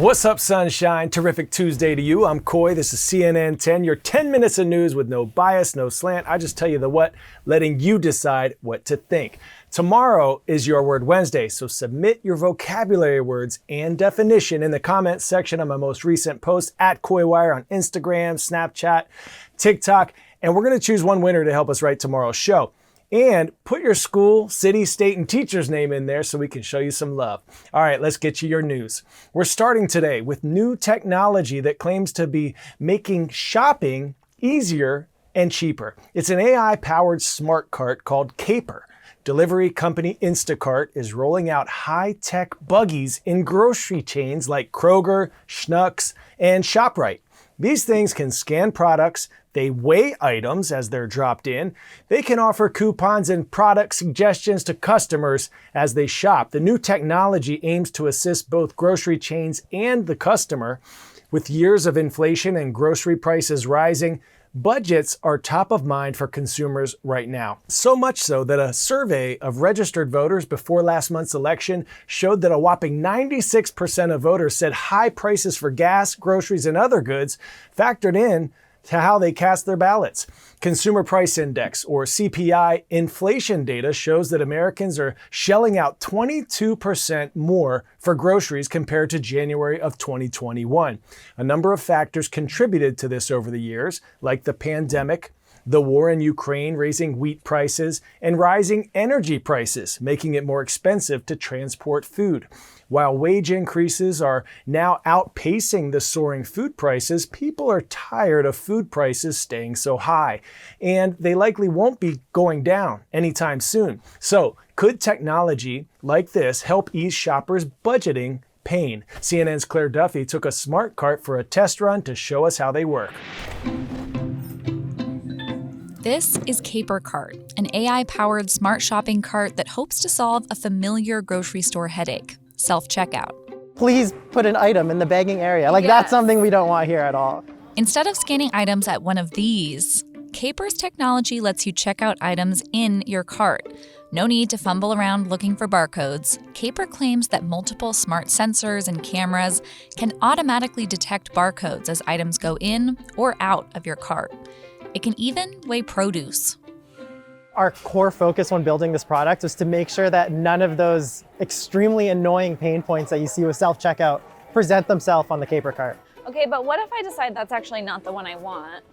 What's up, sunshine? Terrific Tuesday to you. I'm Coy. This is CNN 10, your 10 minutes of news with no bias, no slant. I just tell you the what, letting you decide what to think. Tomorrow is Your Word Wednesday, so submit your vocabulary words and definition in the comments section of my most recent post at CoyWire on Instagram, Snapchat, TikTok, and we're going to choose one winner to help us write tomorrow's show. And put your school, city, state, and teacher's name in there so we can show you some love. All right, let's get you your news. We're starting today with new technology that claims to be making shopping easier and cheaper. It's an AI-powered smart cart called Caper. Delivery company Instacart is rolling out high-tech buggies in grocery chains like Kroger, Schnucks, and ShopRite. These things can scan products, they weigh items as they're dropped in, they can offer coupons and product suggestions to customers as they shop. The new technology aims to assist both grocery chains and the customer. With years of inflation and grocery prices rising, budgets are top of mind for consumers right now. So much so that a survey of registered voters before last month's election showed that a whopping 96% of voters said high prices for gas, groceries, and other goods factored in to how they cast their ballots. Consumer Price Index, or CPI, inflation data shows that Americans are shelling out 22% more for groceries compared to January of 2021. A number of factors contributed to this over the years, like the pandemic, the war in Ukraine raising wheat prices, and rising energy prices, making it more expensive to transport food. While wage increases are now outpacing the soaring food prices, people are tired of food prices staying so high, and they likely won't be going down anytime soon. So, could technology like this help ease shoppers' budgeting pain? CNN's Claire Duffy took a smart cart for a test run to show us how they work. This is Caper Cart, an AI-powered smart shopping cart that hopes to solve a familiar grocery store headache: self-checkout. Please put an item in the bagging area. That's something we don't want here at all. Instead of scanning items at one of these, Caper's technology lets you check out items in your cart. No need to fumble around looking for barcodes. Caper claims that multiple smart sensors and cameras can automatically detect barcodes as items go in or out of your cart. It can even weigh produce. Our core focus when building this product was to make sure that none of those extremely annoying pain points that you see with self-checkout present themselves on the Caper cart. Okay, but what if I decide that's actually not the one I want?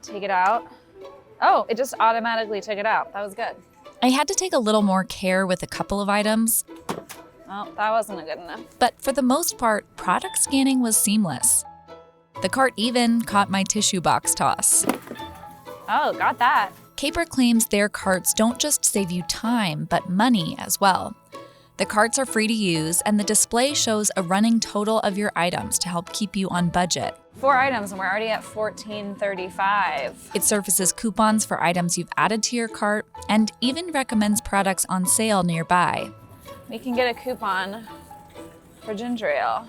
Take it out. Oh, it just automatically took it out. That was good. I had to take a little more care with a couple of items. Oh, that wasn't good enough. But for the most part, product scanning was seamless. The cart even caught my tissue box toss. Oh, got that. Caper claims their carts don't just save you time, but money as well. The carts are free to use, and the display shows a running total of your items to help keep you on budget. 4 items, and we're already at $14.35. It surfaces coupons for items you've added to your cart, and even recommends products on sale nearby. We can get a coupon for ginger ale.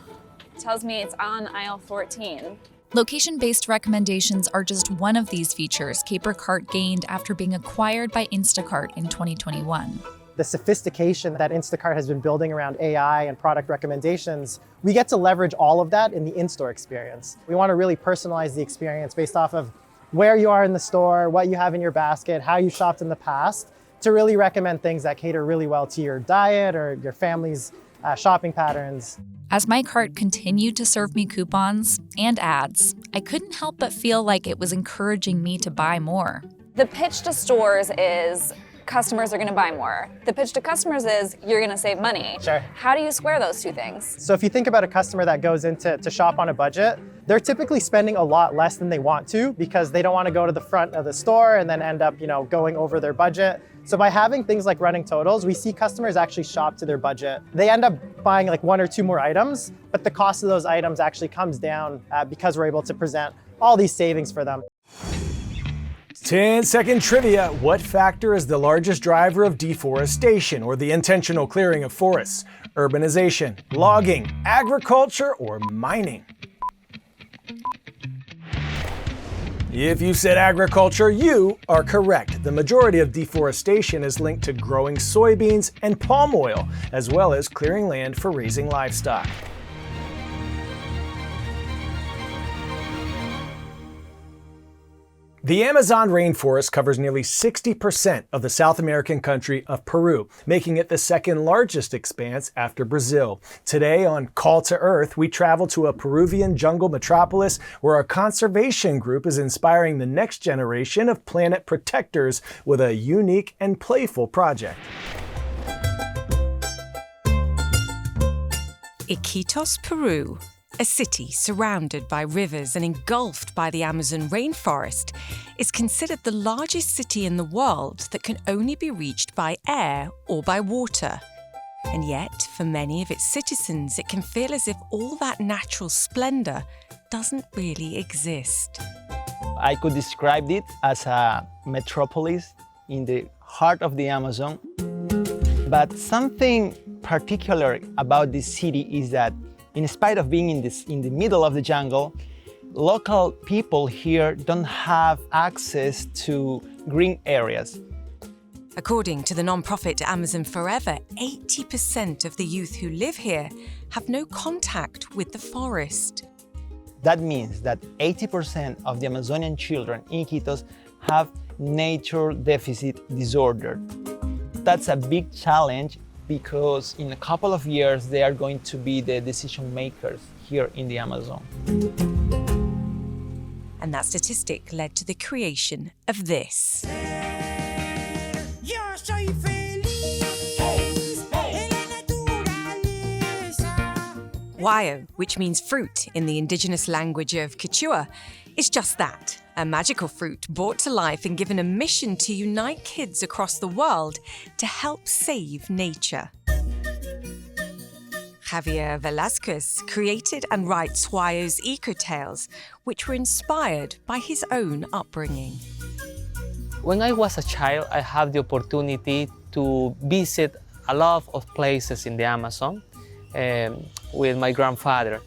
It tells me it's on aisle 14. Location-based recommendations are just one of these features Caper Cart gained after being acquired by Instacart in 2021. The sophistication that Instacart has been building around AI and product recommendations, we get to leverage all of that in the in-store experience. We want to really personalize the experience based off of where you are in the store, what you have in your basket, how you shopped in the past, to really recommend things that cater really well to your diet or your family's shopping patterns. As my cart continued to serve me coupons and ads, I couldn't help but feel like it was encouraging me to buy more. The pitch to stores is customers are going to buy more. The pitch to customers is you're going to save money. Sure. How do you square those two things? So if you think about a customer that goes in to shop on a budget, they're typically spending a lot less than they want to because they don't want to go to the front of the store and then end up, going over their budget. So by having things like running totals, we see customers actually shop to their budget. They end up buying like 1 or 2 more items, but the cost of those items actually comes down because we're able to present all these savings for them. 10-second trivia. What factor is the largest driver of deforestation, or the intentional clearing of forests? Urbanization, logging, agriculture, or mining? If you said agriculture, you are correct. The majority of deforestation is linked to growing soybeans and palm oil, as well as clearing land for raising livestock. The Amazon rainforest covers nearly 60% of the South American country of Peru, making it the second largest expanse after Brazil. Today on Call to Earth, we travel to a Peruvian jungle metropolis where a conservation group is inspiring the next generation of planet protectors with a unique and playful project. Iquitos, Peru. A city surrounded by rivers and engulfed by the Amazon rainforest, is considered the largest city in the world that can only be reached by air or by water. And yet, for many of its citizens, it can feel as if all that natural splendor doesn't really exist. I could describe it as a metropolis in the heart of the Amazon. But something particular about this city is that in spite of being in the middle of the jungle, local people here don't have access to green areas. According to the non-profit Amazon Forever, 80% of the youth who live here have no contact with the forest. That means that 80% of the Amazonian children in Iquitos have nature deficit disorder. That's a big challenge because in a couple of years they are going to be the decision makers here in the Amazon. And that statistic led to the creation of this. Guayo, which means fruit in the indigenous language of Quechua, is just that, a magical fruit brought to life and given a mission to unite kids across the world to help save nature. Javier Velasquez created and writes Guayo's Eco Tales, which were inspired by his own upbringing. When I was a child, I had the opportunity to visit a lot of places in the Amazon with my grandfather.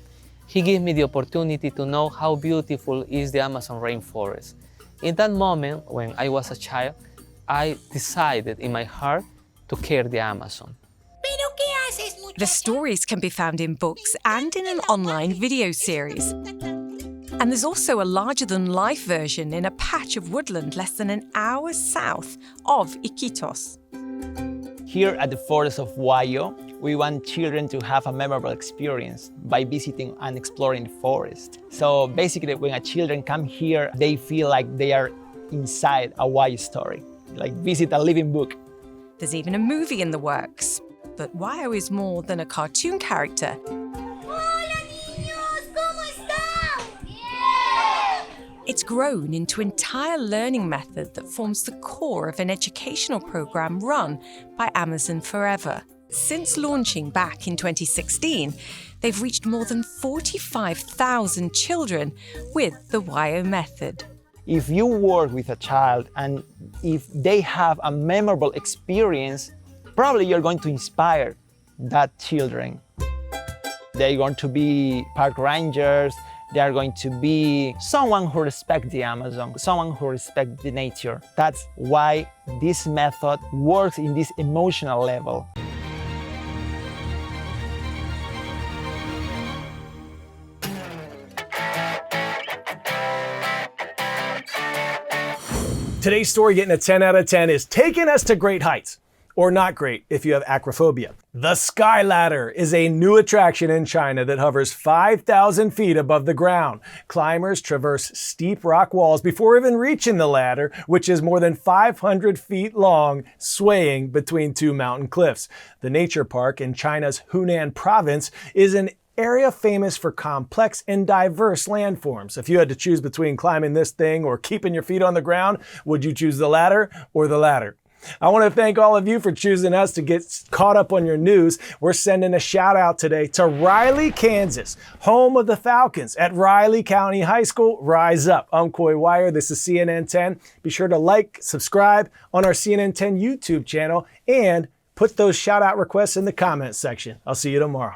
He gave me the opportunity to know how beautiful is the Amazon rainforest. In that moment, when I was a child, I decided in my heart to care the Amazon. The stories can be found in books and in an online video series. And there's also a larger-than-life version in a patch of woodland less than an hour south of Iquitos. Here at the forest of Guayo, we want children to have a memorable experience by visiting and exploring the forest. So basically, when children come here, they feel like they are inside a Guayo story, like visit a living book. There's even a movie in the works. But Guayo is more than a cartoon character. It's grown into an entire learning method that forms the core of an educational program run by Amazon Forever. Since launching back in 2016, they've reached more than 45,000 children with the Guayo method. If you work with a child and if they have a memorable experience, probably you're going to inspire that children. They're going to be park rangers, they are going to be someone who respects the Amazon, someone who respects the nature. That's why this method works in this emotional level. Today's story getting a 10 out of 10 is taking us to great heights. Or not great if you have acrophobia. The Sky Ladder is a new attraction in China that hovers 5,000 feet above the ground. Climbers traverse steep rock walls before even reaching the ladder, which is more than 500 feet long, swaying between two mountain cliffs. The nature park in China's Hunan province is an area famous for complex and diverse landforms. If you had to choose between climbing this thing or keeping your feet on the ground, would you choose the ladder or the ladder? I want to thank all of you for choosing us to get caught up on your news. We're sending a shout out today to Riley, Kansas, home of the Falcons at Riley County High School. Rise up. I'm Coy Wire. This is CNN 10. Be sure to like, subscribe on our CNN 10 YouTube channel, and put those shout out requests in the comments section. I'll see you tomorrow.